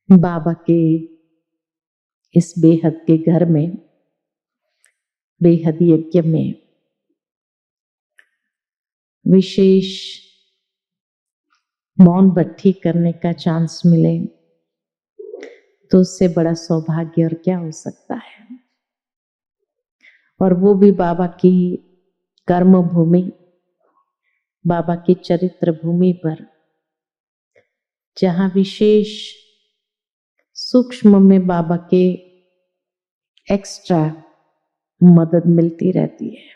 बाबा के इस बेहद के घर में, बेहद यज्ञ में विशेष मौन भट्टी करने का चांस मिले तो उससे बड़ा सौभाग्य और क्या हो सकता है। और वो भी बाबा की कर्म भूमि, बाबा की चरित्र भूमि पर, जहां विशेष सूक्ष्म में बाबा के एक्स्ट्रा मदद मिलती रहती है।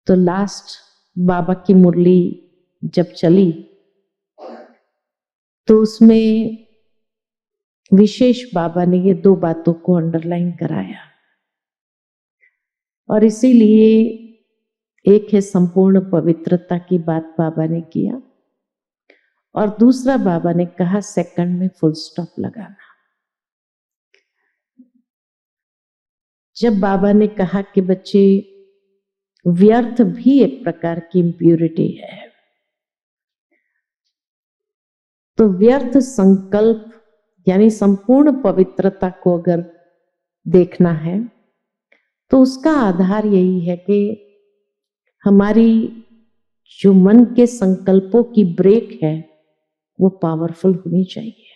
तो लास्ट बाबा की मुरली जब चली तो उसमें विशेष बाबा ने ये दो बातों को अंडरलाइन कराया, और इसीलिए एक है संपूर्ण पवित्रता की बात बाबा ने किया, और दूसरा बाबा ने कहा सेकंड में फुल स्टॉप लगाना। जब बाबा ने कहा कि बच्चे, व्यर्थ भी एक प्रकार की इम्प्यूरिटी है, तो व्यर्थ संकल्प यानी संपूर्ण पवित्रता को अगर देखना है तो उसका आधार यही है कि हमारी जो मन के संकल्पों की ब्रेक है वो पावरफुल होनी चाहिए।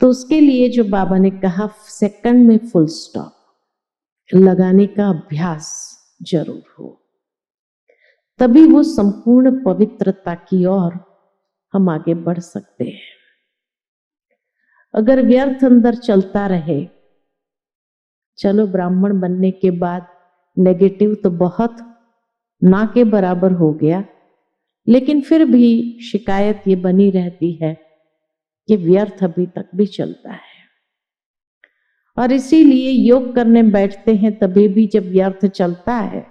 तो उसके लिए जो बाबा ने कहा सेकंड में फुल स्टॉप लगाने का अभ्यास जरूर हो, तभी वो संपूर्ण पवित्रता की ओर हम आगे बढ़ सकते हैं। अगर व्यर्थ अंदर चलता रहे, चलो ब्राह्मण बनने के बाद नेगेटिव तो बहुत ना के बराबर हो गया, लेकिन फिर भी शिकायत ये बनी रहती है कि व्यर्थ अभी तक भी चलता है। और इसीलिए योग करने बैठते हैं तभी भी जब व्यर्थ चलता है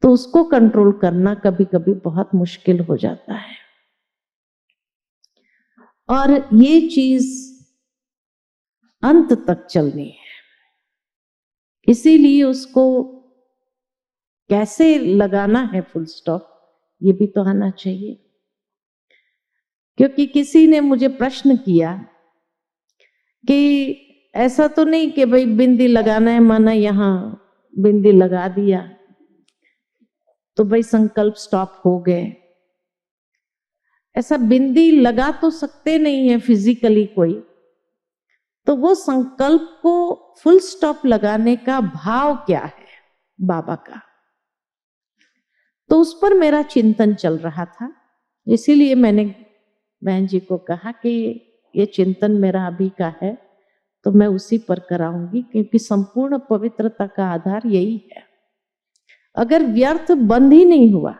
तो उसको कंट्रोल करना कभी कभी बहुत मुश्किल हो जाता है। और ये चीज अंत तक चलनी है, इसीलिए उसको कैसे लगाना है फुल स्टॉप ये भी तो आना चाहिए। क्योंकि किसी ने मुझे प्रश्न किया कि ऐसा तो नहीं कि भाई बिंदी लगाना है, माना यहां बिंदी लगा दिया तो भाई संकल्प स्टॉप हो गए। ऐसा बिंदी लगा तो सकते नहीं है फिजिकली कोई, तो वो संकल्प को फुल स्टॉप लगाने का भाव क्या है बाबा का, तो उस पर मेरा चिंतन चल रहा था। इसीलिए मैंने बहन जी को कहा कि ये चिंतन मेरा अभी का है तो मैं उसी पर कराऊंगी, क्योंकि संपूर्ण पवित्रता का आधार यही है। अगर व्यर्थ बंद ही नहीं हुआ,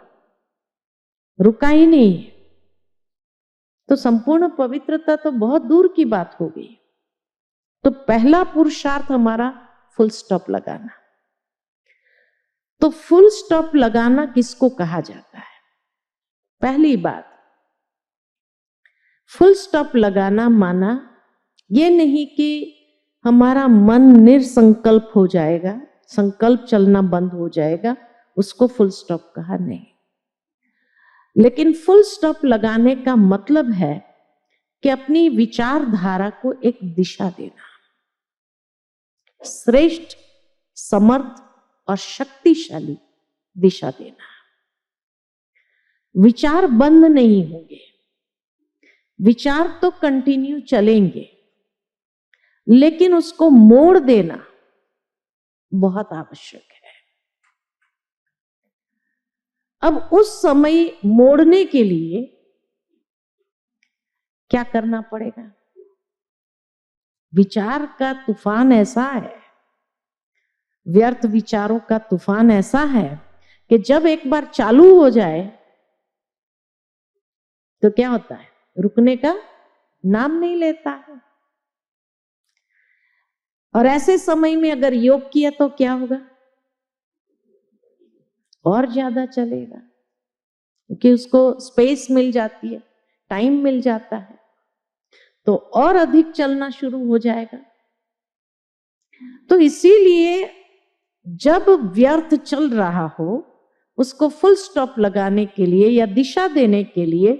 रुका ही नहीं, तो संपूर्ण पवित्रता तो बहुत दूर की बात हो गई। तो पहला पुरुषार्थ हमारा फुल स्टॉप लगाना। तो फुल स्टॉप लगाना किसको कहा जाता है? पहली बात, फुल स्टॉप लगाना माना ये नहीं कि हमारा मन निरसंकल्प हो जाएगा, संकल्प चलना बंद हो जाएगा, उसको फुल स्टॉप कहा नहीं। लेकिन फुल स्टॉप लगाने का मतलब है कि अपनी विचारधारा को एक दिशा देना, श्रेष्ठ, समर्थ और शक्तिशाली दिशा देना। विचार बंद नहीं होंगे, विचार तो कंटिन्यू चलेंगे, लेकिन उसको मोड़ देना बहुत आवश्यक है। अब उस समय मोड़ने के लिए क्या करना पड़ेगा? विचार का तूफान ऐसा है, व्यर्थ विचारों का तूफान ऐसा है कि जब एक बार चालू हो जाए तो क्या होता है, रुकने का नाम नहीं लेता है। और ऐसे समय में अगर योग किया तो क्या होगा, और ज्यादा चलेगा, क्योंकि उसको स्पेस मिल जाती है, टाइम मिल जाता है, तो और अधिक चलना शुरू हो जाएगा। तो इसीलिए जब व्यर्थ चल रहा हो उसको फुल स्टॉप लगाने के लिए या दिशा देने के लिए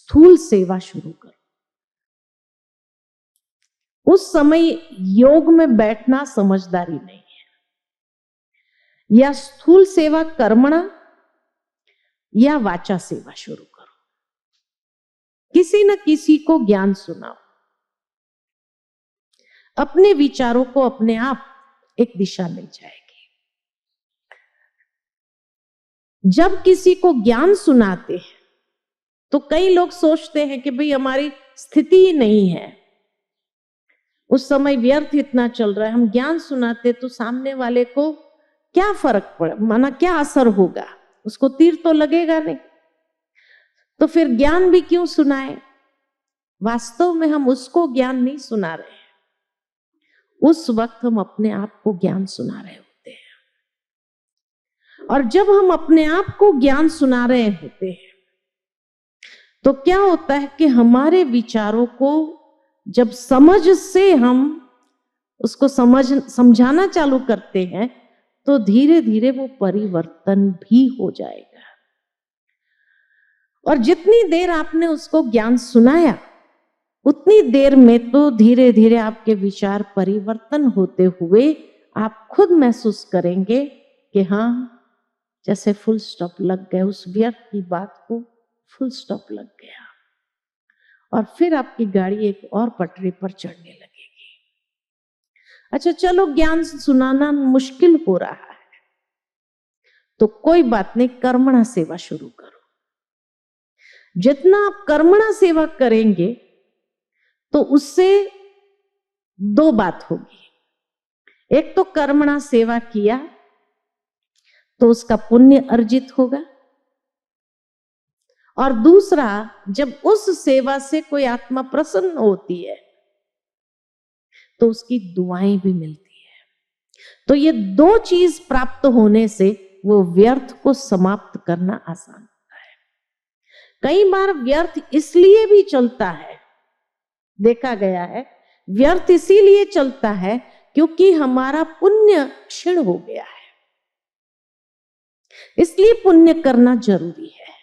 स्थूल सेवा शुरू करो। उस समय योग में बैठना समझदारी नहीं है। या स्थूल सेवा कर्मणा या वाचा सेवा शुरू करो। किसी न किसी को ज्ञान सुनाओ। अपने विचारों को अपने आप एक दिशा मिल जाएगी। जब किसी को ज्ञान सुनाते हैं तो कई लोग सोचते हैं कि भाई हमारी स्थिति ही नहीं है, उस समय व्यर्थ इतना चल रहा है, हम ज्ञान सुनाते तो सामने वाले को क्या फर्क पड़े, माना क्या असर होगा, उसको तीर तो लगेगा नहीं, तो फिर ज्ञान भी क्यों सुनाए। वास्तव में हम उसको ज्ञान नहीं सुना रहे हैं, उस वक्त हम अपने आप को ज्ञान सुना रहे होते हैं। और जब हम अपने आप को ज्ञान सुना रहे होते हैं तो क्या होता है कि हमारे विचारों को जब समझ से हम उसको समझाना चालू करते हैं तो धीरे धीरे वो परिवर्तन भी हो जाएगा। और जितनी देर आपने उसको ज्ञान सुनाया उतनी देर में तो धीरे धीरे आपके विचार परिवर्तन होते हुए आप खुद महसूस करेंगे कि हाँ, जैसे फुल स्टॉप लग गया, उस व्यर्थ की बात को फुल स्टॉप लग गया और फिर आपकी गाड़ी एक और पटरी पर चढ़ने लगेगी। अच्छा चलो, ज्ञान सुनाना मुश्किल हो रहा है तो कोई बात नहीं, कर्मणा सेवा शुरू करो। जितना आप कर्मणा सेवा करेंगे तो उससे दो बात होगी। एक तो कर्मणा सेवा किया तो उसका पुण्य अर्जित होगा, और दूसरा जब उस सेवा से कोई आत्मा प्रसन्न होती है तो उसकी दुआएं भी मिलती है। तो ये दो चीज प्राप्त होने से वो व्यर्थ को समाप्त करना आसान होता है। कई बार व्यर्थ इसलिए भी चलता है, देखा गया है, व्यर्थ इसीलिए चलता है क्योंकि हमारा पुण्य क्षीण हो गया है। इसलिए पुण्य करना जरूरी है।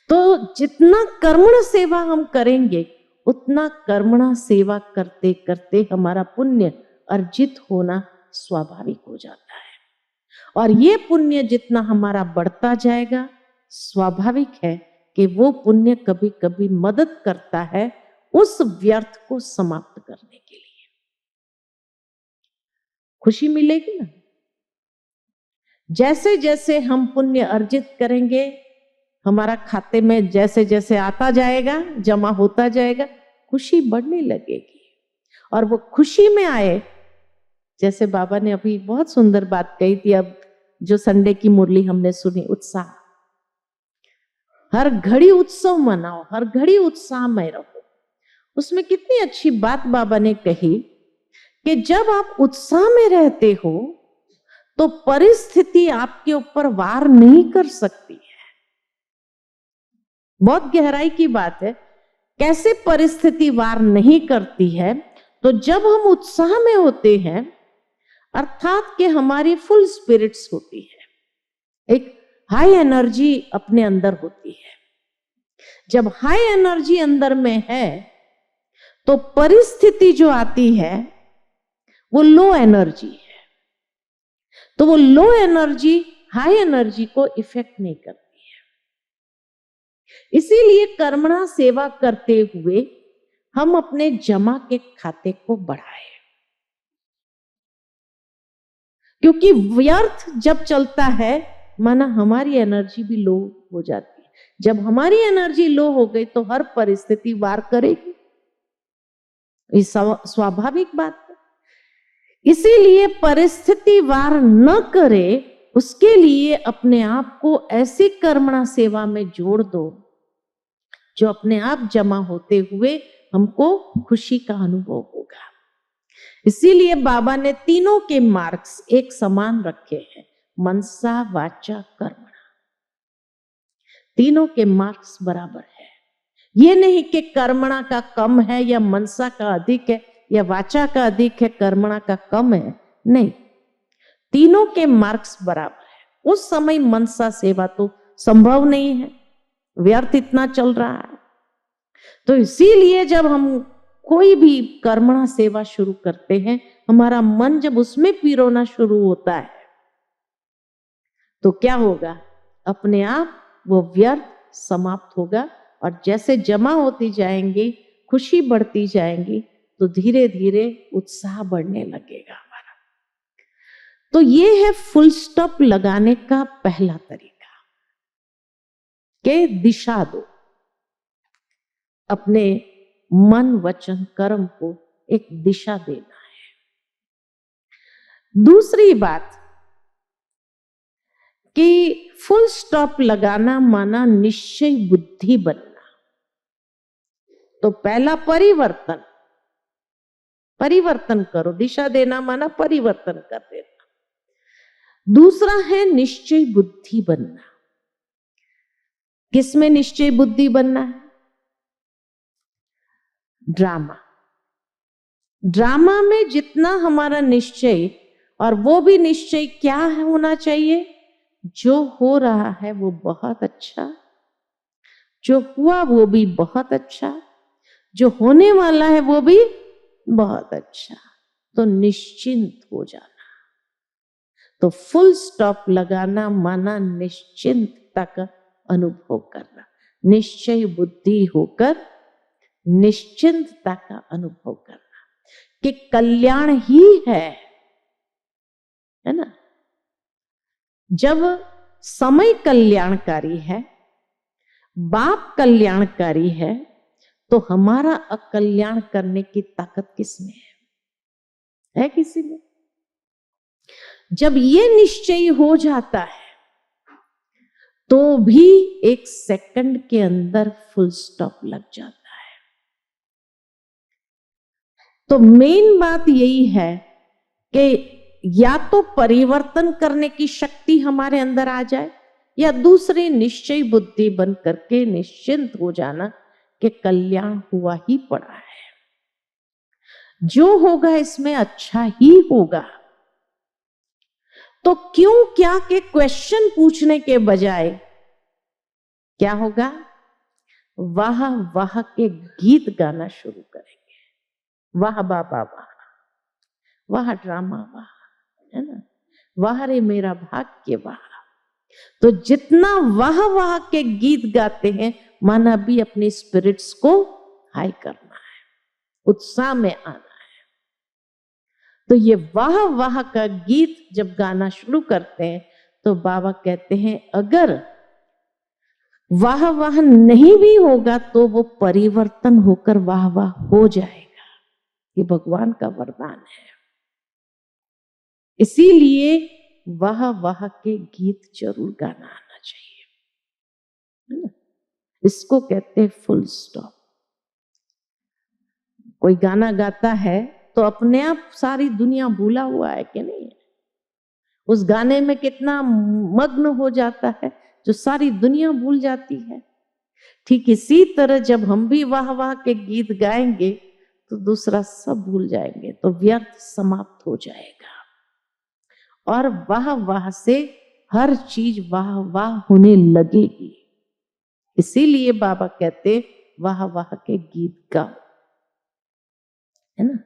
तो जितना कर्मण सेवा हम करेंगे उतना कर्मणा सेवा करते करते हमारा पुण्य अर्जित होना स्वाभाविक हो जाता है। और ये पुण्य जितना हमारा बढ़ता जाएगा, स्वाभाविक है कि वो पुण्य कभी कभी मदद करता है उस व्यर्थ को समाप्त करने के लिए। खुशी मिलेगी ना। जैसे जैसे हम पुण्य अर्जित करेंगे, हमारा खाते में जैसे जैसे आता जाएगा, जमा होता जाएगा, खुशी बढ़ने लगेगी। और वो खुशी में आए, जैसे बाबा ने अभी बहुत सुंदर बात कही थी, अब जो संडे की मुरली हमने सुनी, उत्साह। हर घड़ी उत्सव मनाओ, हर घड़ी उत्साह में रहो। उसमें कितनी अच्छी बात बाबा ने कही कि जब आप उत्साह में रहते हो तो परिस्थिति आपके ऊपर वार नहीं कर सकती है। बहुत गहराई की बात है। कैसे परिस्थिति वार नहीं करती है? तो जब हम उत्साह में होते हैं, अर्थात कि हमारी फुल स्पिरिट्स होती है, एक हाई एनर्जी अपने अंदर होती है। जब हाई एनर्जी अंदर में है तो परिस्थिति जो आती है वो लो एनर्जी है, तो वो लो एनर्जी हाई एनर्जी को इफेक्ट नहीं करती है। इसीलिए कर्मणा सेवा करते हुए हम अपने जमा के खाते को बढ़ाएं, क्योंकि व्यर्थ जब चलता है माना हमारी एनर्जी भी लो हो जाती है। जब हमारी एनर्जी लो हो गई तो हर परिस्थिति वार करेगी, ये स्वाभाविक बात है। इसीलिए परिस्थिति वार न करे, उसके लिए अपने आप को ऐसी कर्मणा सेवा में जोड़ दो जो अपने आप जमा होते हुए हमको खुशी का अनुभव होगा। इसीलिए बाबा ने तीनों के मार्क्स एक समान रखे हैं, मनसा वाचा कर्मणा। तीनों के मार्क्स बराबर है। ये नहीं कि कर्मणा का कम है या मनसा का अधिक है या वाचा का अधिक है, कर्मणा का कम है, नहीं, तीनों के मार्क्स बराबर है। उस समय मनसा सेवा तो संभव नहीं है, व्यर्थ इतना चल रहा है। तो इसीलिए जब हम कोई भी कर्मणा सेवा शुरू करते हैं, हमारा मन जब उसमें पिरोना शुरू होता है तो क्या होगा, अपने आप वो व्यर्थ समाप्त होगा। और जैसे जमा होती जाएंगी, खुशी बढ़ती जाएंगी, तो धीरे धीरे उत्साह बढ़ने लगेगा हमारा। तो ये है फुल स्टॉप लगाने का पहला तरीका कि दिशा दो, अपने मन वचन कर्म को एक दिशा देना है। दूसरी बात कि फुल स्टॉप लगाना माना निश्चय बुद्धि बनना। तो पहला परिवर्तन, परिवर्तन करो, दिशा देना माना परिवर्तन कर देना। दूसरा है निश्चय बुद्धि बनना। किसमें निश्चय बुद्धि बनना है? ड्रामा। ड्रामा में जितना हमारा निश्चय, और वो भी निश्चय क्या है होना चाहिए, जो हो रहा है वो बहुत अच्छा, जो हुआ वो भी बहुत अच्छा, जो होने वाला है वो भी बहुत अच्छा। तो निश्चिंत हो जाना। तो फुल स्टॉप लगाना माना निश्चिंतता का अनुभव करना, निश्चय बुद्धि होकर निश्चिंतता का अनुभव करना कि कल्याण ही है ना। जब समय कल्याणकारी है, बाप कल्याणकारी है, तो हमारा अकल्याण करने की ताकत किसमें है किसी में? जब ये निश्चय हो जाता है तो भी एक सेकंड के अंदर फुल स्टॉप लग जाता है। तो मेन बात यही है कि या तो परिवर्तन करने की शक्ति हमारे अंदर आ जाए, या दूसरी निश्चय बुद्धि बन करके निश्चिंत हो जाना कि कल्याण हुआ ही पड़ा है, जो होगा इसमें अच्छा ही होगा। तो क्यों क्या के क्वेश्चन पूछने के बजाय क्या होगा, वाह वाह के गीत गाना शुरू करेंगे। वाह बाबा वाह, वाह ड्रामा वाह, है ना, वाह रे मेरा भाग्य वाह। तो जितना वाह वाह के गीत गाते हैं, माना भी अपनी स्पिरिट्स को हाई करना है, उत्साह में आना है। तो ये वाह वाह का गीत जब गाना शुरू करते हैं तो बाबा कहते हैं अगर वाह वाह नहीं भी होगा तो वो परिवर्तन होकर वाह वाह हो जाएगा। ये भगवान का वरदान है। इसीलिए वाह वाह के गीत जरूर गाना आना चाहिए, है ना। इसको कहते हैं फुल स्टॉप। कोई गाना गाता है तो अपने आप सारी दुनिया भूला हुआ है कि नहीं है, उस गाने में कितना मग्न हो जाता है जो सारी दुनिया भूल जाती है। ठीक इसी तरह जब हम भी वाह वाह के गीत गाएंगे तो दूसरा सब भूल जाएंगे, तो व्यर्थ समाप्त हो जाएगा। और वाह वाह से हर चीज वाह वाह होने लगेगी। इसीलिए बाबा कहते वाह वाह के गीत गाओ, है ना।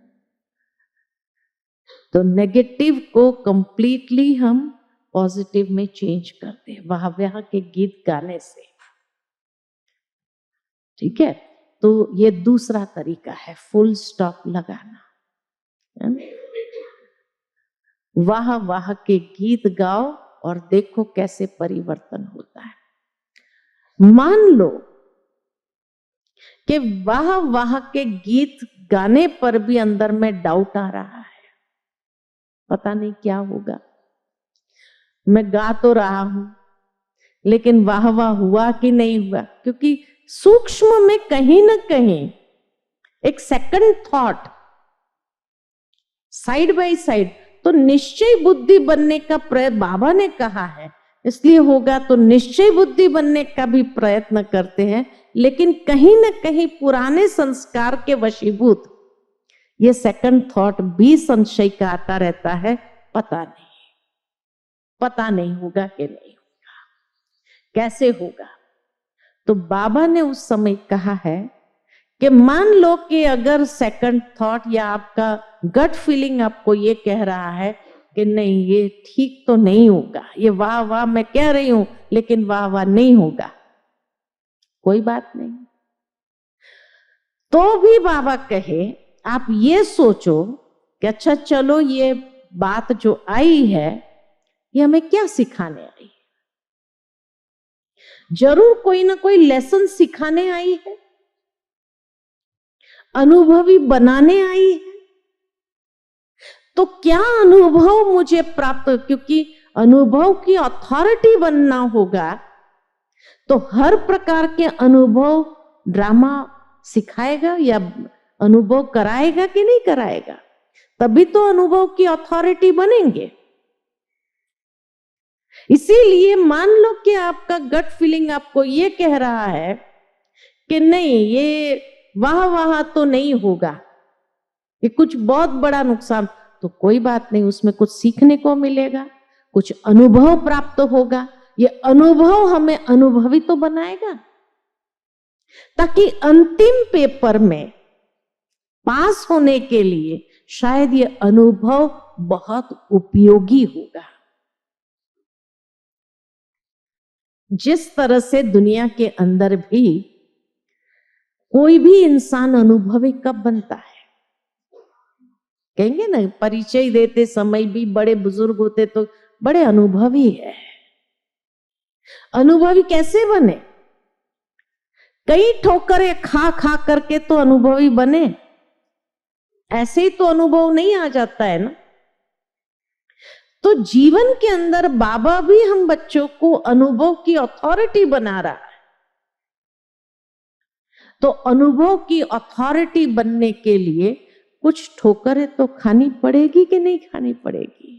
तो नेगेटिव को कंप्लीटली हम पॉजिटिव में चेंज करते हैं वाह वाह के गीत गाने से, ठीक है। तो ये दूसरा तरीका है फुल स्टॉप लगाना, है ना? वाह वाह के गीत गाओ और देखो कैसे परिवर्तन होता है। मान लो कि वाह वाह के गीत गाने पर भी अंदर में डाउट आ रहा है, पता नहीं क्या होगा, मैं गा तो रहा हूं लेकिन वाह वाह हुआ कि नहीं हुआ, क्योंकि सूक्ष्म में कहीं ना कहीं एक second thought side by side. तो निश्चय बुद्धि बनने का प्रयत्न बाबा ने कहा है, इसलिए होगा। तो निश्चय बुद्धि बनने का भी प्रयत्न करते हैं, लेकिन कहीं ना कहीं पुराने संस्कार के वशीभूत ये सेकंड थॉट भी संशय का आता रहता है, पता नहीं होगा कि नहीं होगा, कैसे होगा। तो बाबा ने उस समय कहा है कि मान लो कि अगर सेकंड थॉट या आपका गट फीलिंग आपको ये कह रहा है कि नहीं ये ठीक तो नहीं होगा, ये वाह वाह मैं कह रही हूं लेकिन वाह वाह नहीं होगा, कोई बात नहीं। तो भी बाबा कहे आप ये सोचो कि अच्छा चलो ये बात जो आई है ये हमें क्या सिखाने आई है, जरूर कोई ना कोई लेसन सिखाने आई है, अनुभवी बनाने आई है। तो क्या अनुभव मुझे प्राप्त, क्योंकि अनुभव की अथॉरिटी बनना होगा तो हर प्रकार के अनुभव ड्रामा सिखाएगा या अनुभव कराएगा कि नहीं कराएगा, तभी तो अनुभव की अथॉरिटी बनेंगे। इसीलिए मान लो कि आपका गट फीलिंग आपको ये कह रहा है कि नहीं ये वाह वाह तो नहीं होगा, ये कुछ बहुत बड़ा नुकसान, तो कोई बात नहीं, उसमें कुछ सीखने को मिलेगा, कुछ अनुभव प्राप्त होगा। ये अनुभव हमें अनुभवी तो बनाएगा ताकि अंतिम पेपर में पास होने के लिए शायद ये अनुभव बहुत उपयोगी होगा। जिस तरह से दुनिया के अंदर भी कोई भी इंसान अनुभवी कब बनता है, कहेंगे ना परिचय देते समय भी बड़े बुजुर्ग होते तो बड़े अनुभवी है। अनुभवी कैसे बने, कई ठोकरें खा खा करके तो अनुभवी बने, ऐसे ही तो अनुभव नहीं आ जाता है ना। तो जीवन के अंदर बाबा भी हम बच्चों को अनुभव की अथॉरिटी बना रहा है। तो अनुभव की अथॉरिटी बनने के लिए कुछ ठोकरें तो खानी पड़ेगी कि नहीं खानी पड़ेगी।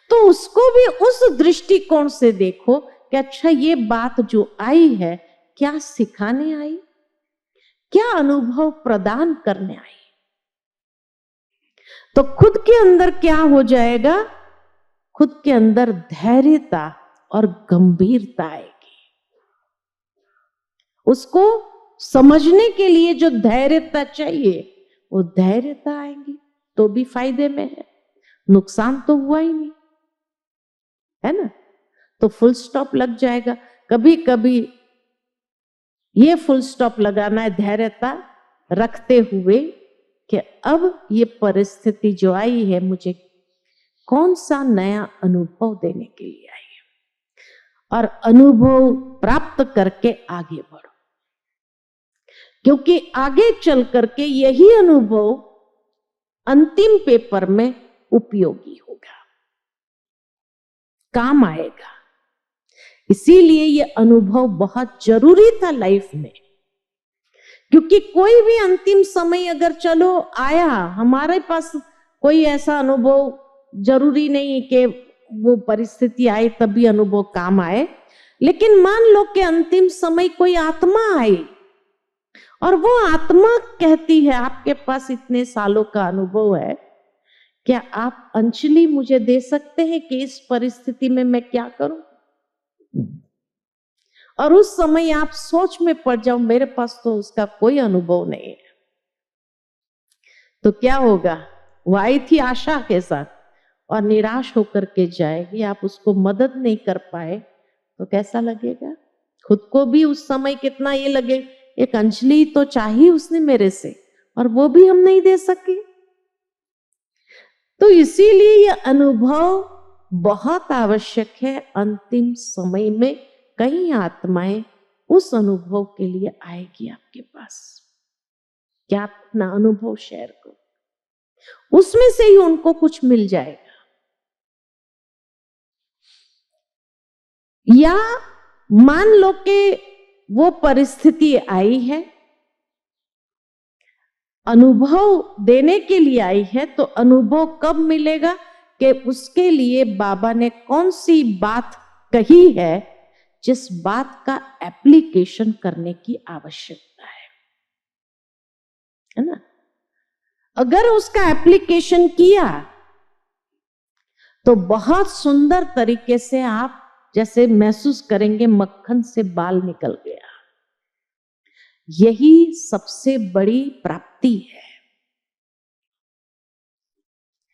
तो उसको भी उस दृष्टिकोण से देखो कि अच्छा ये बात जो आई है क्या सिखाने आई, क्या अनुभव प्रदान करने आई। तो खुद के अंदर क्या हो जाएगा, खुद के अंदर धैर्यता और गंभीरता आएगी। उसको समझने के लिए जो धैर्यता चाहिए वो धैर्यता आएगी तो भी फायदे में है, नुकसान तो हुआ ही नहीं है ना। तो फुल स्टॉप लग जाएगा। कभी कभी ये फुल स्टॉप लगाना है धैर्यता रखते हुए कि अब ये परिस्थिति जो आई है मुझे कौन सा नया अनुभव देने के लिए आई है, और अनुभव प्राप्त करके आगे बढ़ो, क्योंकि आगे चल करके यही अनुभव अंतिम पेपर में उपयोगी होगा, काम आएगा। इसीलिए ये अनुभव बहुत जरूरी था लाइफ में, क्योंकि कोई भी अंतिम समय अगर चलो आया हमारे पास कोई ऐसा अनुभव, जरूरी नहीं कि वो परिस्थिति आए तभी अनुभव काम आए, लेकिन मान लो कि अंतिम समय कोई आत्मा आई और वो आत्मा कहती है आपके पास इतने सालों का अनुभव है, क्या आप अंजलि मुझे दे सकते हैं कि इस परिस्थिति में मैं क्या करूं। और उस समय आप सोच में पड़ जाओ मेरे पास तो उसका कोई अनुभव नहीं है, तो क्या होगा, वो आई थी आशा के साथ और निराश होकर के जाएगी, आप उसको मदद नहीं कर पाए तो कैसा लगेगा। खुद को भी उस समय कितना ये लगे, एक अंजलि तो चाहिए उसने मेरे से और वो भी हम नहीं दे सके। तो इसीलिए ये अनुभव बहुत आवश्यक है। अंतिम समय में कई आत्माएं उस अनुभव के लिए आएगी आपके पास, क्या आप अपना अनुभव शेयर करो, उसमें से ही उनको कुछ मिल जाएगा। या मान लो कि वो परिस्थिति आई है, अनुभव देने के लिए आई है, तो अनुभव कब मिलेगा कि उसके लिए बाबा ने कौन सी बात कही है जिस बात का एप्लीकेशन करने की आवश्यकता है ना। अगर उसका एप्लीकेशन किया तो बहुत सुंदर तरीके से आप जैसे महसूस करेंगे मक्खन से बाल निकल गया। यही सबसे बड़ी प्राप्ति है।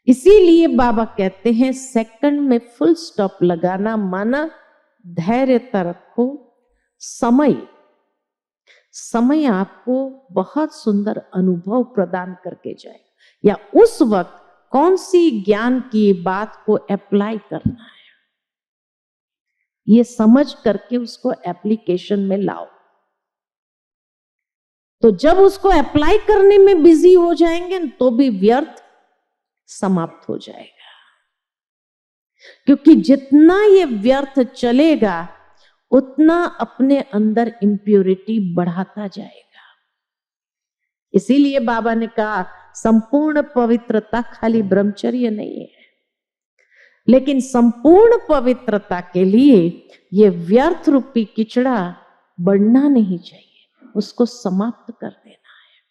इसीलिए बाबा कहते हैं सेकंड में फुल स्टॉप लगाना माना धैर्यता रखो। समय आपको बहुत सुंदर अनुभव प्रदान करके जाए, या उस वक्त कौन सी ज्ञान की बात को अप्लाई करना है, ये समझ करके उसको एप्लीकेशन में लाओ। तो जब उसको अप्लाई करने में बिजी हो जाएंगे तो भी व्यर्थ समाप्त हो जाएगा, क्योंकि जितना ये व्यर्थ चलेगा उतना अपने अंदर इंप्योरिटी बढ़ाता जाएगा। इसीलिए बाबा ने कहा संपूर्ण पवित्रता खाली ब्रह्मचर्य नहीं है, लेकिन संपूर्ण पवित्रता के लिए ये व्यर्थ रूपी किचड़ा बढ़ना नहीं चाहिए, उसको समाप्त कर देना है।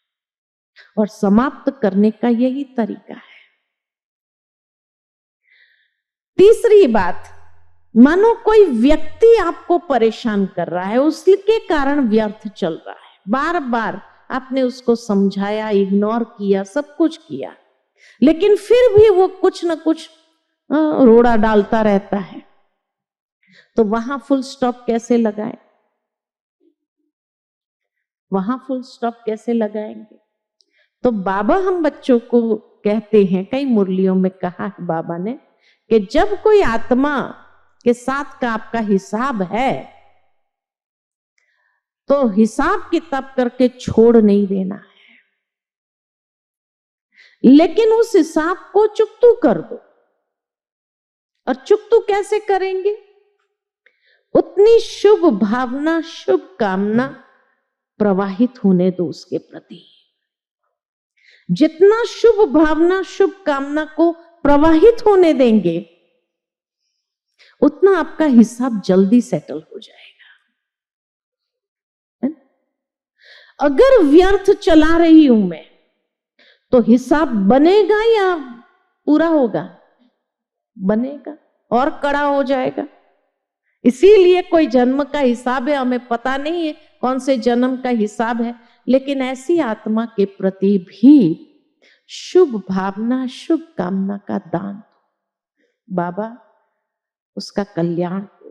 और समाप्त करने का यही तरीका है। तीसरी बात, मानो कोई व्यक्ति आपको परेशान कर रहा है, उसके कारण व्यर्थ चल रहा है, बार बार आपने उसको समझाया, इग्नोर किया, सब कुछ किया, लेकिन फिर भी वो कुछ ना कुछ रोड़ा डालता रहता है, तो वहां फुल स्टॉप कैसे लगाएं? वहां फुल स्टॉप कैसे लगाएंगे? तो बाबा हम बच्चों को कहते हैं, कई मुरलियों में कहा है बाबा ने, कि जब कोई आत्मा के साथ का आपका हिसाब है तो हिसाब किताब करके छोड़ नहीं देना है, लेकिन उस हिसाब को चुकतू कर दो। और चुकतू कैसे करेंगे? उतनी शुभ भावना, शुभ कामना प्रवाहित होने दो उसके प्रति। जितना शुभ भावना, शुभ कामना को प्रवाहित होने देंगे उतना आपका हिसाब जल्दी सेटल हो जाएगा। अगर व्यर्थ चला रही हूं मैं तो हिसाब बनेगा या पूरा होगा? बनेगा और कड़ा हो जाएगा। इसीलिए कोई जन्म का हिसाब है, हमें पता नहीं है कौन से जन्म का हिसाब है, लेकिन ऐसी आत्मा के प्रति भी शुभ भावना, शुभ कामना का दान दो। बाबा उसका कल्याण हो,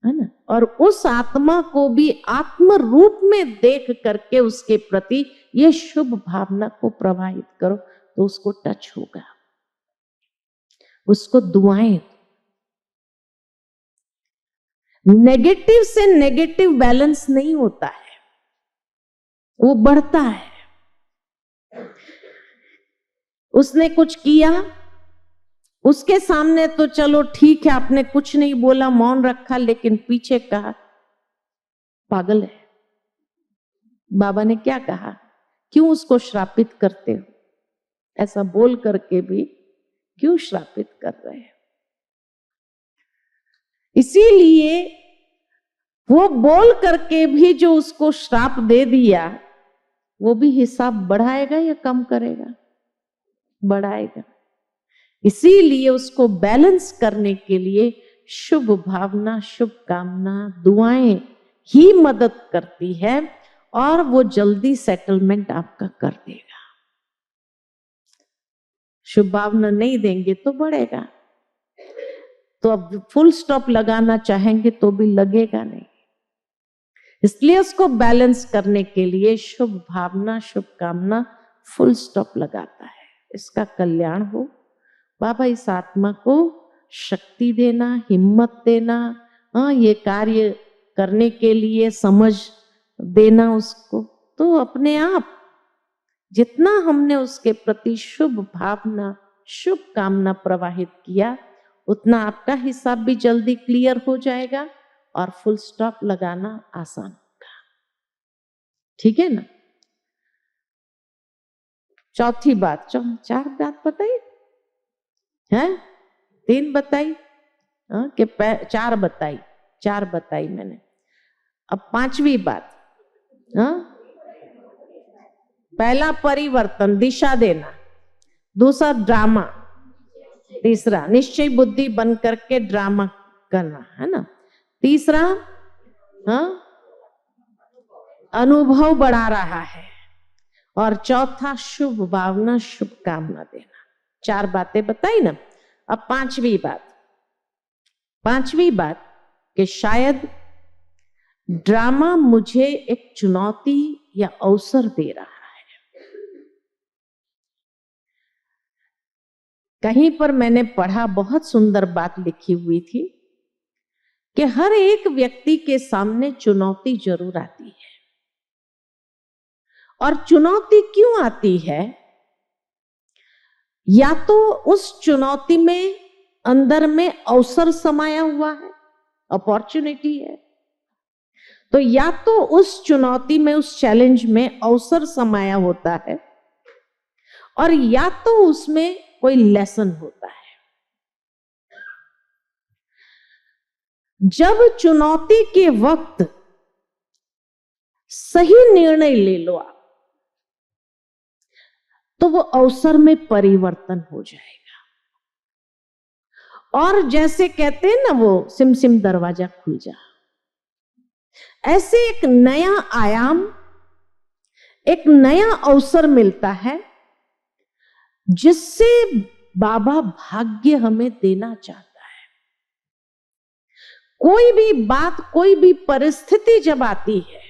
है ना? और उस आत्मा को भी आत्म रूप में देख करके उसके प्रति ये शुभ भावना को प्रवाहित करो, तो उसको टच होगा, उसको दुआएं। नेगेटिव से नेगेटिव बैलेंस नहीं होता है, वो बढ़ता है। उसने कुछ किया, उसके सामने तो चलो ठीक है, आपने कुछ नहीं बोला, मौन रखा, लेकिन पीछे कहा पागल है। बाबा ने क्या कहा? क्यों उसको श्रापित करते हो? ऐसा बोल करके भी क्यों श्रापित कर रहे हैं? इसीलिए वो बोल करके भी जो उसको श्राप दे दिया, वो भी हिसाब बढ़ाएगा या कम करेगा? बढ़ाएगा। इसीलिए उसको बैलेंस करने के लिए शुभ भावना, शुभ कामना, दुआएं ही मदद करती है, और वो जल्दी सेटलमेंट आपका कर देगा। शुभ भावना नहीं देंगे तो बढ़ेगा, तो अब फुल स्टॉप लगाना चाहेंगे तो भी लगेगा नहीं। इसलिए उसको बैलेंस करने के लिए शुभ भावना, शुभ कामना फुल स्टॉप लगाता है। इसका कल्याण हो। बाबा इस आत्मा को शक्ति देना, हिम्मत देना, ये कार्य करने के लिए समझ देना उसको, तो अपने आप जितना हमने उसके प्रति शुभ भावना, शुभ कामना प्रवाहित किया, उतना आपका हिसाब भी जल्दी क्लियर हो जाएगा और फुल स्टॉप लगाना आसान होगा। ठीक है ना? चौथी बात, चार बात बताई है, 3 बताई कि 4 बताई मैंने। अब 5वीं बात, पहला परिवर्तन, दिशा देना। दूसरा ड्रामा, तीसरा, निश्चय बुद्धि बन करके ड्रामा करना, है ना। तीसरा, हाँ, अनुभव बढ़ा रहा है। और चौथा, शुभ भावना, शुभ कामना देना। 4 बातें बताई ना। अब पांचवी बात कि शायद ड्रामा मुझे एक चुनौती या अवसर दे रहा है। कहीं पर मैंने पढ़ा, बहुत सुंदर बात लिखी हुई थी कि हर एक व्यक्ति के सामने चुनौती जरूर आती है। और चुनौती क्यों आती है? या तो उस चुनौती में अंदर में अवसर समाया हुआ है, अपॉर्चुनिटी है, तो या तो उस चुनौती में, उस चैलेंज में अवसर समाया होता है, और या तो उसमें कोई लेसन होता है। जब चुनौती के वक्त सही निर्णय ले लो आप, तो वो अवसर में परिवर्तन हो जाएगा। और जैसे कहते हैं ना, वो सिम सिम दरवाजा खुल जा, ऐसे एक नया आयाम, एक नया अवसर मिलता है, जिससे बाबा भाग्य हमें देना चाहता है। कोई भी बात, कोई भी परिस्थिति जब आती है,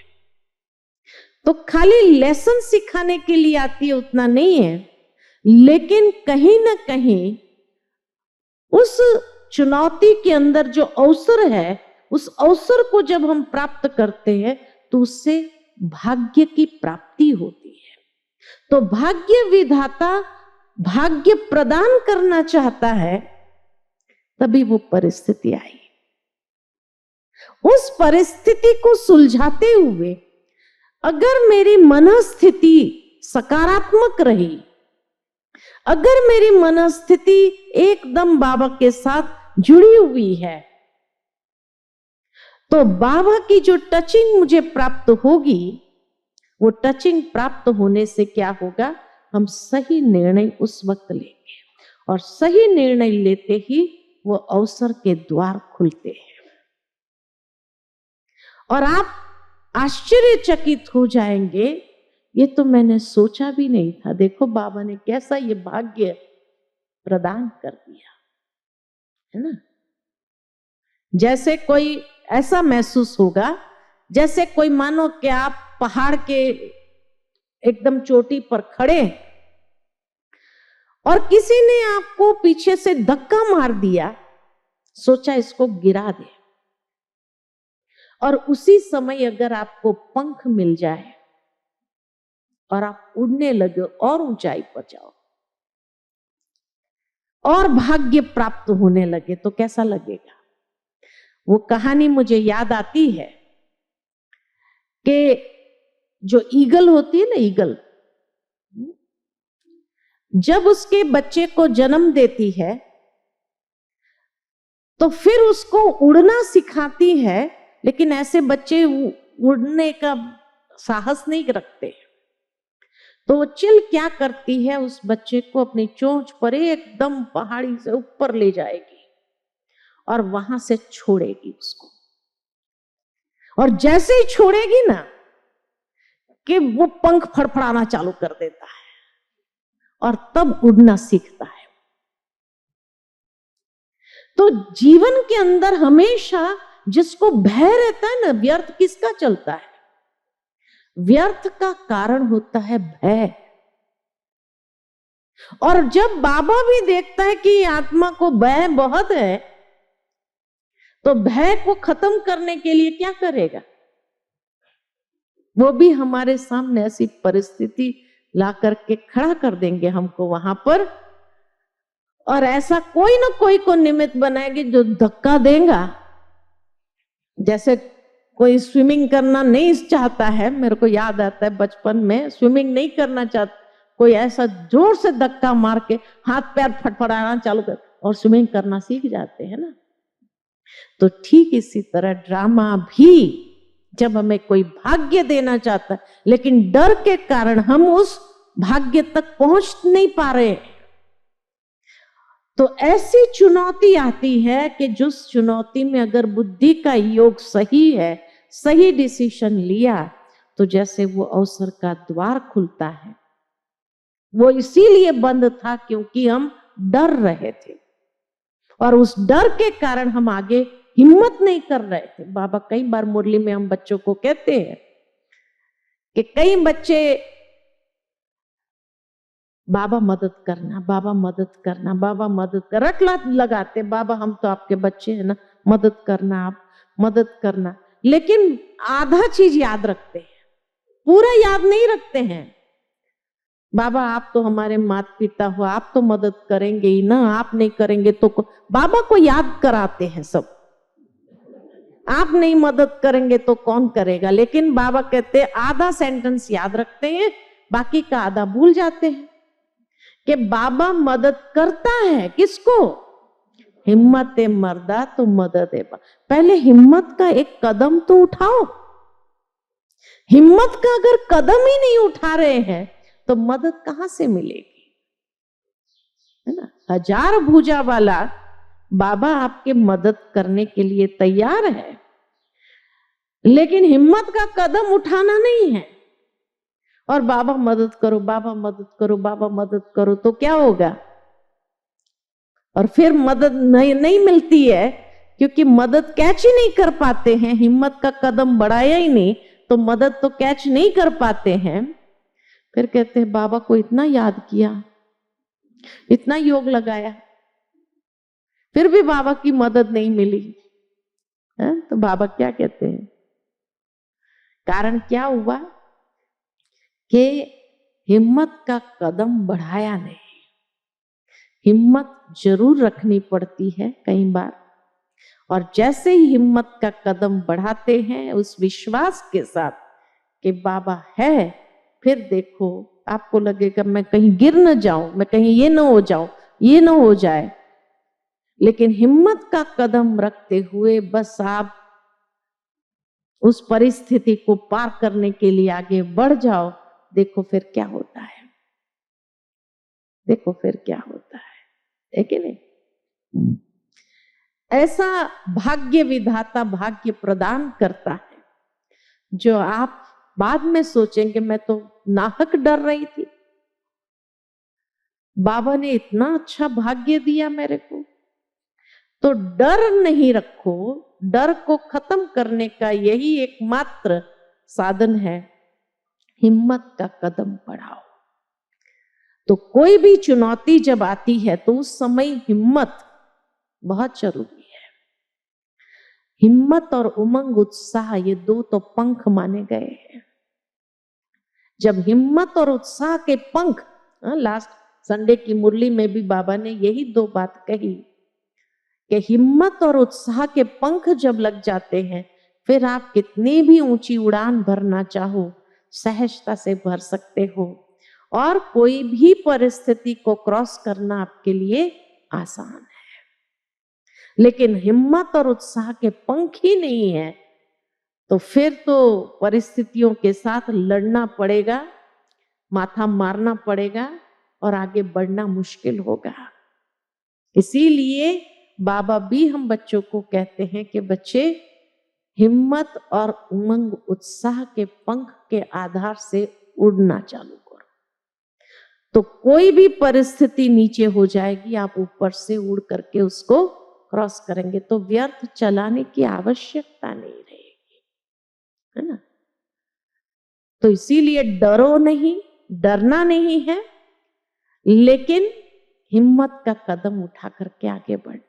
तो खाली लेसन सिखाने के लिए आती है, उतना नहीं है, लेकिन कहीं ना कहीं उस चुनौती के अंदर जो अवसर है, उस अवसर को जब हम प्राप्त करते हैं, तो उससे भाग्य की प्राप्ति होती है। तो भाग्य विधाता भाग्य प्रदान करना चाहता है, तभी वो परिस्थिति आई। उस परिस्थिति को सुलझाते हुए अगर मेरी मनस्थिति सकारात्मक रही, अगर मेरी मनस्थिति एकदम बाबा के साथ जुड़ी हुई है, तो बाबा की जो टचिंग मुझे प्राप्त होगी, वो टचिंग प्राप्त होने से क्या होगा, हम सही निर्णय उस वक्त लेंगे, और सही निर्णय लेते ही वो अवसर के द्वार खुलते हैं। और आप आश्चर्यचकित हो जाएंगे, ये तो मैंने सोचा भी नहीं था, देखो बाबा ने कैसा ये भाग्य प्रदान कर दिया, है ना। जैसे कोई ऐसा महसूस होगा, जैसे कोई, मानो कि आप पहाड़ के एकदम चोटी पर खड़े और किसी ने आपको पीछे से धक्का मार दिया, सोचा इसको गिरा दे, और उसी समय अगर आपको पंख मिल जाए और आप उड़ने लगे और ऊंचाई पर जाओ और भाग्य प्राप्त होने लगे, तो कैसा लगेगा। वो कहानी मुझे याद आती है कि जो ईगल होती है ना, ईगल जब उसके बच्चे को जन्म देती है, तो फिर उसको उड़ना सिखाती है, लेकिन ऐसे बच्चे उड़ने का साहस नहीं रखते। तो वो चिल क्या करती है, उस बच्चे को अपनी चोंच पर एकदम पहाड़ी से ऊपर ले जाएगी और वहां से छोड़ेगी उसको। और जैसे ही छोड़ेगी ना, कि वो पंख फड़फड़ाना चालू कर देता है और तब उड़ना सीखता है। तो जीवन के अंदर हमेशा जिसको भय रहता है ना, व्यर्थ किसका चलता है? व्यर्थ का कारण होता है भय। और जब बाबा भी देखता है कि आत्मा को भय बहुत है, तो भय को खत्म करने के लिए क्या करेगा? वो भी हमारे सामने ऐसी परिस्थिति ला करके खड़ा कर देंगे हमको वहां पर, और ऐसा कोई ना कोई को निमित्त बनाएंगे जो धक्का देगा। जैसे कोई स्विमिंग करना नहीं चाहता है, मेरे को याद आता है बचपन में स्विमिंग नहीं करना चाहता, कोई ऐसा जोर से धक्का मार के हाथ पैर फटफड़ाना चालू कर और स्विमिंग करना सीख जाते हैं ना। तो ठीक इसी तरह ड्रामा भी जब हमें कोई भाग्य देना चाहता है, लेकिन डर के कारण हम उस भाग्य तक पहुंच नहीं पा रहे, तो तो ऐसी चुनौती आती है कि जिस चुनौती में अगर बुद्धि का योग सही है, सही डिसीजन लिया, तो जैसे वो अवसर का द्वार खुलता है। वो इसीलिए बंद था क्योंकि हम डर रहे थे, और उस डर के कारण हम आगे हिम्मत नहीं कर रहे थे। बाबा कई बार मुरली में हम बच्चों को कहते हैं कि कई बच्चे बाबा मदद करना, बाबा मदद करना, बाबा मदद कर रटला लगाते, बाबा हम तो आपके बच्चे हैं ना, मदद करना, आप मदद करना, लेकिन आधा चीज याद रखते हैं, पूरा याद नहीं रखते हैं। बाबा आप तो हमारे माता पिता हो, आप तो मदद करेंगे ही ना, आप नहीं करेंगे तो बाबा को याद कराते हैं सब, आप नहीं मदद करेंगे तो कौन करेगा। लेकिन बाबा कहते हैं आधा सेंटेंस याद रखते हैं, बाकी का आधा भूल जाते हैं कि बाबा मदद करता है किसको? हिम्मत मर्दा तो मदद है। पहले हिम्मत का एक कदम तो उठाओ। हिम्मत का अगर कदम ही नहीं उठा रहे हैं तो मदद कहां से मिलेगी, है ना। 1000 भुजा वाला बाबा आपके मदद करने के लिए तैयार है, लेकिन हिम्मत का कदम उठाना नहीं है। और बाबा मदद करो, बाबा मदद करो, बाबा मदद करो, तो क्या होगा? और फिर मदद नहीं मिलती है, क्योंकि मदद कैच ही नहीं कर पाते हैं। हिम्मत का कदम बढ़ाया ही नहीं तो मदद तो कैच नहीं कर पाते हैं। फिर कहते हैं बाबा को इतना याद किया, इतना योग लगाया, फिर भी बाबा की मदद नहीं मिली है? तो बाबा क्या कहते हैं? कारण क्या हुआ कि हिम्मत का कदम बढ़ाया नहीं। हिम्मत जरूर रखनी पड़ती है कई बार, और जैसे ही हिम्मत का कदम बढ़ाते हैं उस विश्वास के साथ कि बाबा है, फिर देखो आपको लगेगा मैं कहीं गिर न जाऊं, मैं कहीं ये न हो जाऊं, ये न हो जाए। लेकिन हिम्मत का कदम रखते हुए बस आप उस परिस्थिति को पार करने के लिए आगे बढ़ जाओ, देखो फिर क्या होता है, देखो फिर क्या होता है कि नहीं। ऐसा भाग्य विधाता भाग्य प्रदान करता है जो आप बाद में सोचेंगे मैं तो नाहक डर रही थी, बाबा ने इतना अच्छा भाग्य दिया मेरे को। तो डर नहीं रखो, डर को खत्म करने का यही एकमात्र साधन है, हिम्मत का कदम बढ़ाओ। तो कोई भी चुनौती जब आती है तो उस समय हिम्मत बहुत जरूरी है। हिम्मत और उमंग उत्साह ये दो तो पंख माने गए हैं। जब हिम्मत और उत्साह के पंख, लास्ट संडे की मुरली में भी बाबा ने यही दो बात कही कि हिम्मत और उत्साह के पंख जब लग जाते हैं, फिर आप कितनी भी ऊंची उड़ान भरना चाहो सहजता से भर सकते हो, और कोई भी परिस्थिति को क्रॉस करना आपके लिए आसान है। लेकिन हिम्मत और उत्साह के पंख ही नहीं है तो फिर तो परिस्थितियों के साथ लड़ना पड़ेगा, माथा मारना पड़ेगा और आगे बढ़ना मुश्किल होगा। इसीलिए बाबा भी हम बच्चों को कहते हैं कि बच्चे हिम्मत और उमंग उत्साह के पंख के आधार से उड़ना चालू करो, तो कोई भी परिस्थिति नीचे हो जाएगी, आप ऊपर से उड़ करके उसको क्रॉस करेंगे, तो व्यर्थ चलाने की आवश्यकता नहीं रहेगी, है ना। तो इसीलिए डरो नहीं, डरना नहीं है, लेकिन हिम्मत का कदम उठा करके आगे बढ़ना है।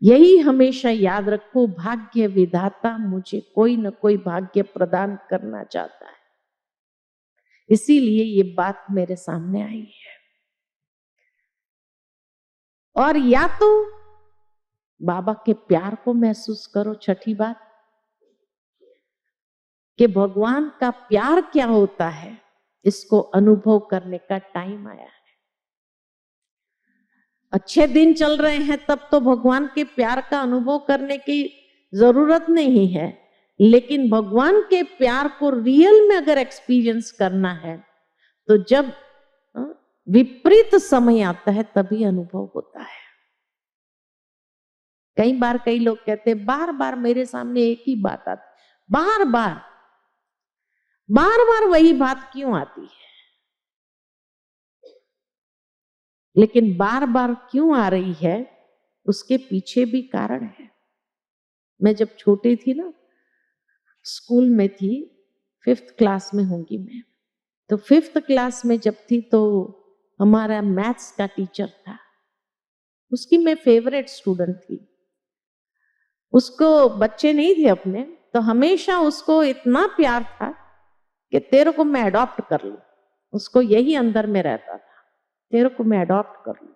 यही हमेशा याद रखो, भाग्य विधाता मुझे कोई न कोई भाग्य प्रदान करना चाहता है, इसीलिए ये बात मेरे सामने आई है। और या तो बाबा के प्यार को महसूस करो, छठी बात कि भगवान का प्यार क्या होता है, इसको अनुभव करने का टाइम आया है। अच्छे दिन चल रहे हैं तब तो भगवान के प्यार का अनुभव करने की जरूरत नहीं है, लेकिन भगवान के प्यार को रियल में अगर एक्सपीरियंस करना है तो जब विपरीत समय आता है तभी अनुभव होता है। कई बार कई लोग कहते हैं बार बार मेरे सामने एक ही बात आती, बार बार वही बात क्यों आती है? लेकिन बार बार क्यों आ रही है उसके पीछे भी कारण है। मैं जब छोटी थी ना, स्कूल में थी, 5th क्लास में होंगी मैं, तो 5th क्लास में जब थी तो हमारा मैथ्स का टीचर था, उसकी मैं फेवरेट स्टूडेंट थी। उसको बच्चे नहीं थे अपने, तो हमेशा उसको इतना प्यार था कि तेरे को मैं अडॉप्ट कर लूं। उसको यही अंदर में रहता था, तेरे को मैं अडॉप्ट कर लूं।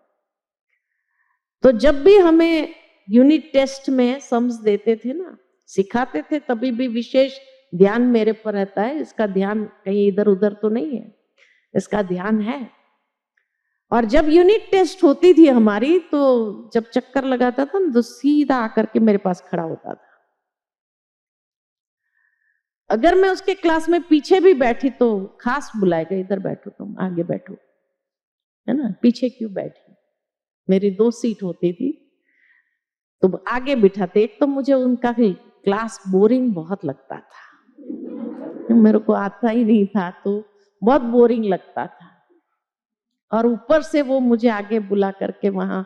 तो जब भी हमें यूनिट टेस्ट में सम्स देते थे ना, सिखाते थे, तभी भी विशेष ध्यान मेरे पर रहता है, इसका ध्यान कहीं इधर उधर तो नहीं है, इसका ध्यान है। और जब यूनिट टेस्ट होती थी हमारी, तो जब चक्कर लगाता था ना, तो सीधा आकर के मेरे पास खड़ा होता था। अगर मैं उसके क्लास में पीछे भी बैठी तो खास बुलाएगा, इधर बैठो, तुम आगे बैठो, है ना, पीछे क्यों बैठी? मेरी 2 सीट होती थी, तो आगे बिठाते। एक तो मुझे उनका क्लास बोरिंग बहुत लगता था, मेरे को आता ही नहीं था, तो बहुत बोरिंग लगता था। और ऊपर से वो मुझे आगे बुला करके वहां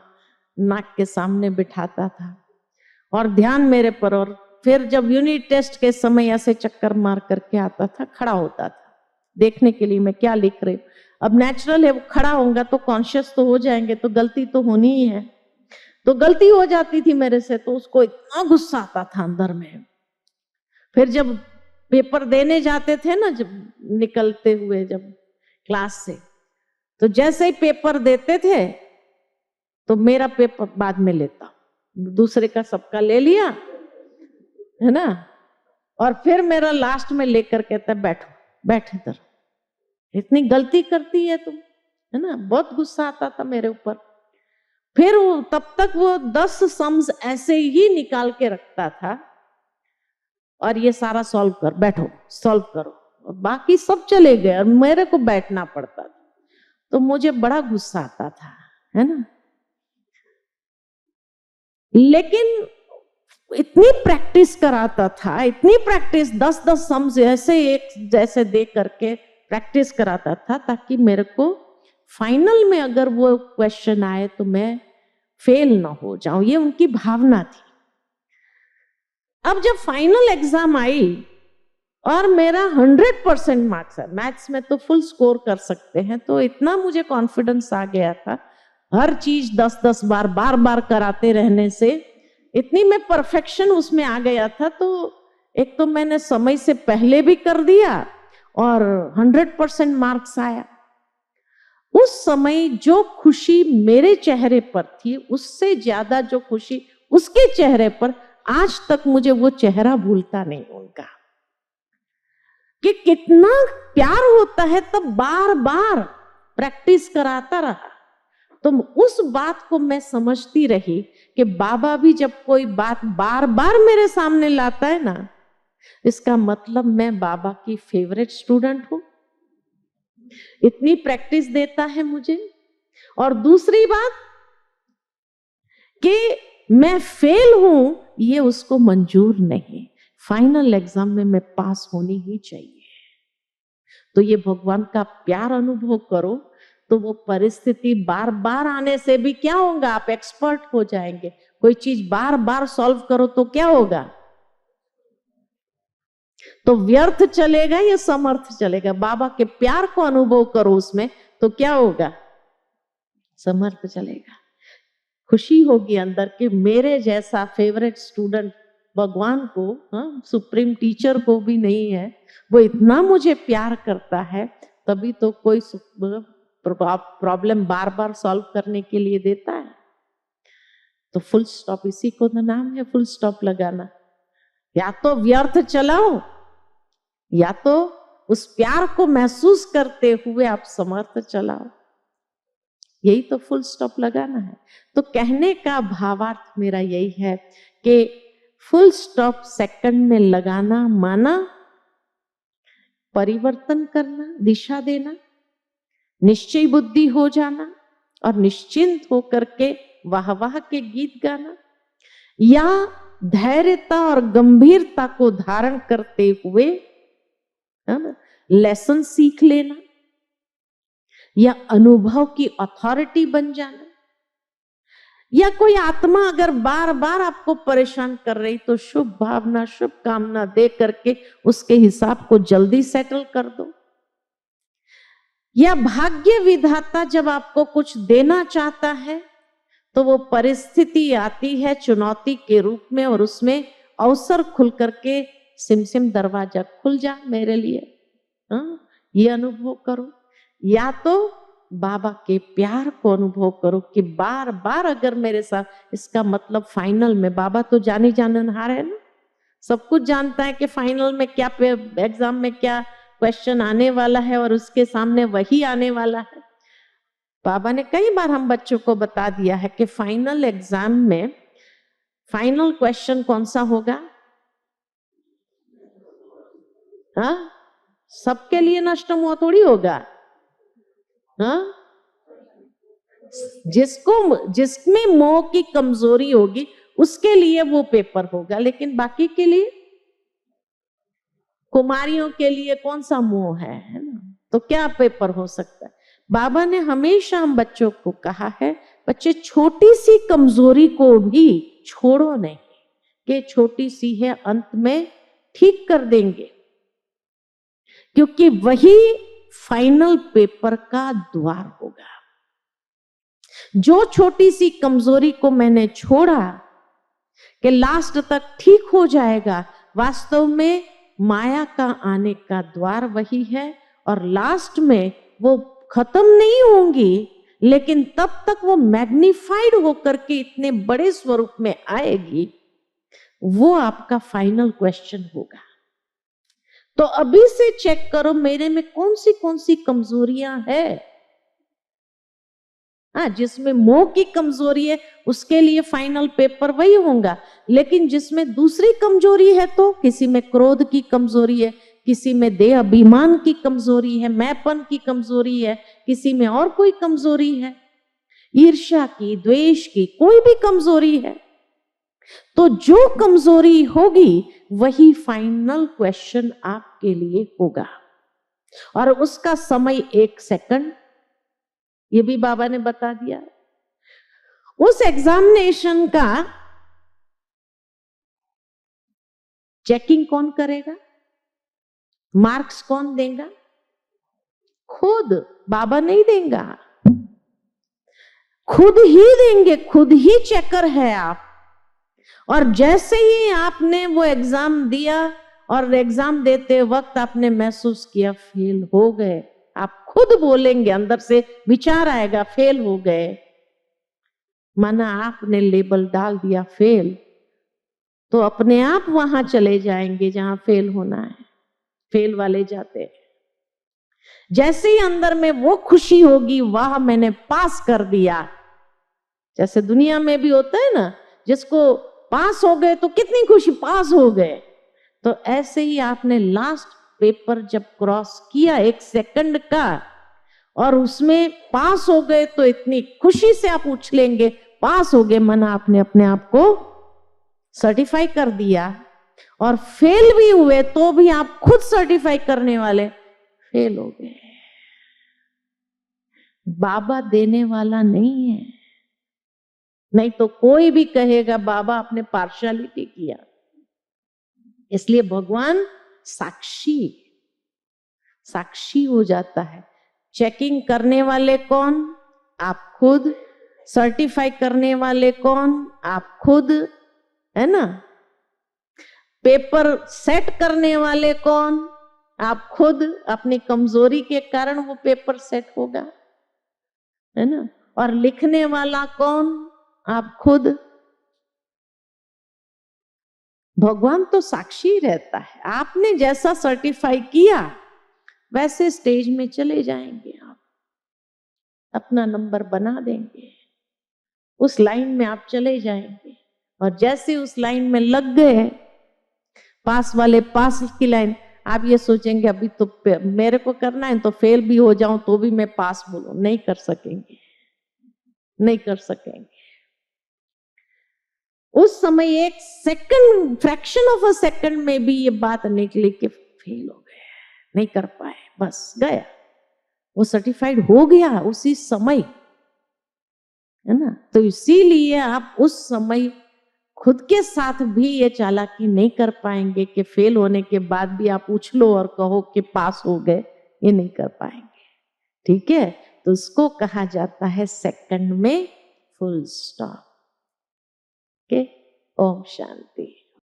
नाक के सामने बिठाता था और ध्यान मेरे पर। और फिर जब यूनिट टेस्ट के समय ऐसे चक्कर मार करके आता था, खड़ा होता था देखने के लिए मैं क्या लिख रही हूँ। अब नेचुरल है, वो खड़ा होगा तो कॉन्शियस तो हो जाएंगे, तो गलती तो होनी ही है। तो गलती हो जाती थी मेरे से, तो उसको इतना गुस्सा आता था अंदर में। फिर जब पेपर देने जाते थे ना, जब निकलते हुए जब क्लास से, तो जैसे ही पेपर देते थे तो मेरा पेपर बाद में लेता, दूसरे का सबका ले लिया, है ना, और फिर मेरा लास्ट में लेकर कहता बैठो, बैठ इधर, इतनी गलती करती है तुम, है ना। बहुत गुस्सा आता था मेरे ऊपर। फिर तब तक वो 10 सम्स ऐसे ही निकाल के रखता था और ये सारा सॉल्व कर, बैठो सॉल्व करो, और बाकी सब चले गए और मेरे को बैठना पड़ता था। तो मुझे बड़ा गुस्सा आता था, है ना। लेकिन इतनी प्रैक्टिस कराता था, इतनी प्रैक्टिस, 10-10 सम्स ऐसे एक जैसे दे करके प्रैक्टिस कराता था, ताकि मेरे को फाइनल में अगर वो क्वेश्चन आए तो मैं फेल ना हो जाऊं। ये उनकी भावना थी। अब जब फाइनल एग्जाम आई और मेरा 100% मार्क्स है, मैथ्स में तो फुल स्कोर कर सकते हैं, तो इतना मुझे कॉन्फिडेंस आ गया था, हर चीज 10-10 बार बार बार कराते रहने से इतनी मैं परफेक्शन उसमें आ गया था। तो एक तो मैंने समय से पहले भी कर दिया और 100% मार्क्स आया। उस समय जो खुशी मेरे चेहरे पर थी, उससे ज्यादा जो खुशी उसके चेहरे पर, आज तक मुझे वो चेहरा भूलता नहीं उनका, कि कितना प्यार होता है। तब बार बार प्रैक्टिस कराता रहा, तो उस बात को मैं समझती रही कि बाबा भी जब कोई बात बार बार मेरे सामने लाता है ना, इसका मतलब मैं बाबा की फेवरेट स्टूडेंट हूं, इतनी प्रैक्टिस देता है मुझे। और दूसरी बात कि मैं फेल हूं, ये उसको मंजूर नहीं, फाइनल एग्जाम में मैं पास होनी ही चाहिए। तो ये भगवान का प्यार अनुभव करो, तो वो परिस्थिति बार बार आने से भी क्या होगा, आप एक्सपर्ट हो जाएंगे। कोई चीज बार बार सॉल्व करो तो क्या होगा, तो व्यर्थ चलेगा या समर्थ चलेगा। बाबा के प्यार को अनुभव करो उसमें, तो क्या होगा, समर्थ चलेगा। खुशी होगी अंदर के मेरे जैसा फेवरेट स्टूडेंट भगवान को, सुप्रीम टीचर को भी नहीं है, वो इतना मुझे प्यार करता है, तभी तो कोई प्रॉब्लम बार बार सॉल्व करने के लिए देता है। तो फुल स्टॉप, इसी को तो नाम है फुल स्टॉप लगाना। या तो व्यर्थ चलाओ, या तो उस प्यार को महसूस करते हुए आप समर्थ चलाओ, यही तो फुल स्टॉप लगाना है। तो कहने का भावार्थ मेरा यही है कि फुल स्टॉप सेकंड में लगाना माना परिवर्तन करना, दिशा देना। निश्चय बुद्धि हो जाना और निश्चिंत होकर के वाह वाह के गीत गाना, या धैर्यता और गंभीरता को धारण करते हुए लेसन सीख लेना, या अनुभव की अथॉरिटी बन जाना, या कोई आत्मा अगर बार बार आपको परेशान कर रही तो शुभ भावना शुभ कामना दे करके उसके हिसाब को जल्दी सेटल कर दो, या भाग्य विधाता जब आपको कुछ देना चाहता है तो वो परिस्थिति आती है चुनौती के रूप में और उसमें अवसर खुल करके सिम दरवाजा खुल जा मेरे लिए, ये अनुभव करो। या तो बाबा के प्यार को अनुभव करो कि बार बार अगर मेरे साथ, इसका मतलब फाइनल में बाबा तो जानी जाननहार है ना, सब कुछ जानता है कि फाइनल में क्या, एग्जाम में क्या क्वेश्चन आने वाला है और उसके सामने वही आने वाला है। बाबा ने कई बार हम बच्चों को बता दिया है कि फाइनल एग्जाम में फाइनल क्वेश्चन कौन सा होगा। हाँ, सबके लिए नष्ट हुआ थोड़ी होगा। हाँ, जिसमें मोह की कमजोरी होगी उसके लिए वो पेपर होगा, लेकिन बाकी के लिए, कुमारियों के लिए कौन सा मोह है ना, तो क्या पेपर हो सकता है। बाबा ने हमेशा हम बच्चों को कहा है, बच्चे छोटी सी कमजोरी को भी छोड़ो नहीं, कि छोटी सी है अंत में ठीक कर देंगे, क्योंकि वही फाइनल पेपर का द्वार होगा। जो छोटी सी कमजोरी को मैंने छोड़ा कि लास्ट तक ठीक हो जाएगा, वास्तव में माया का आने का द्वार वही है, और लास्ट में वो खत्म नहीं होंगी, लेकिन तब तक वो मैग्निफाइड होकर के इतने बड़े स्वरूप में आएगी, वो आपका फाइनल क्वेश्चन होगा। तो अभी से चेक करो मेरे में कौन सी कमजोरियां है। हाँ, जिसमें मोह की कमजोरी है उसके लिए फाइनल पेपर वही होगा, लेकिन जिसमें दूसरी कमजोरी है, तो किसी में क्रोध की कमजोरी है, किसी में देह अभिमान की कमजोरी है, मैंपन की कमजोरी है, किसी में और कोई कमजोरी है, ईर्ष्या की, द्वेष की, कोई भी कमजोरी है, तो जो कमजोरी होगी वही फाइनल क्वेश्चन आपके लिए होगा। और उसका समय 1 सेकंड, ये भी बाबा ने बता दिया। उस एग्जामिनेशन का चेकिंग कौन करेगा, मार्क्स कौन देगा, खुद बाबा नहीं देगा, खुद ही देंगे, खुद ही चेकर है आप। और जैसे ही आपने वो एग्जाम दिया और एग्जाम देते वक्त आपने महसूस किया फेल हो गए, आप खुद बोलेंगे, अंदर से विचार आएगा फेल हो गए, माना आपने लेबल डाल दिया फेल, तो अपने आप वहां चले जाएंगे जहां फेल होना है। फेल वाले जाते हैं। जैसे ही अंदर में वो खुशी होगी, वाह मैंने पास कर दिया, जैसे दुनिया में भी होता है ना, जिसको पास हो गए तो कितनी खुशी, पास हो गए, तो ऐसे ही आपने लास्ट पेपर जब क्रॉस किया 1 सेकंड का और उसमें पास हो गए, तो इतनी खुशी से आप उछलेंगे, पास हो गए, माना आपने अपने आप को सर्टिफाई कर दिया। और फेल भी हुए तो भी आप खुद सर्टिफाई करने वाले, फेल हो गए, बाबा देने वाला नहीं है। नहीं तो कोई भी कहेगा बाबा आपने पार्शियलिटी किया। इसलिए भगवान साक्षी हो जाता है। चेकिंग करने वाले कौन, आप खुद। सर्टिफाई करने वाले कौन, आप खुद, है ना। पेपर सेट करने वाले कौन, आप खुद। अपनी कमजोरी के कारण वो पेपर सेट होगा, है ना। और लिखने वाला कौन, आप खुद। भगवान तो साक्षी रहता है। आपने जैसा सर्टिफाई किया वैसे स्टेज में चले जाएंगे, आप अपना नंबर बना देंगे, उस लाइन में आप चले जाएंगे। और जैसे उस लाइन में लग गए, पास वाले पास की लाइन, आप ये सोचेंगे अभी तो मेरे को करना है तो फेल भी हो जाऊं तो भी मैं पास बोलूं, नहीं कर सकेंगे, नहीं कर सकेंगे। उस समय एक second, fraction of a second में भी ये बात निकली कि फेल हो गए, नहीं कर पाए, बस गया, वो सर्टिफाइड हो गया उसी समय, है ना। तो इसीलिए आप उस समय खुद के साथ भी ये चालाकी नहीं कर पाएंगे कि फेल होने के बाद भी आप उछलो और कहो कि पास हो गए, ये नहीं कर पाएंगे। ठीक है, तो उसको कहा जाता है सेकंड में full stop. Okay, Om Shanti.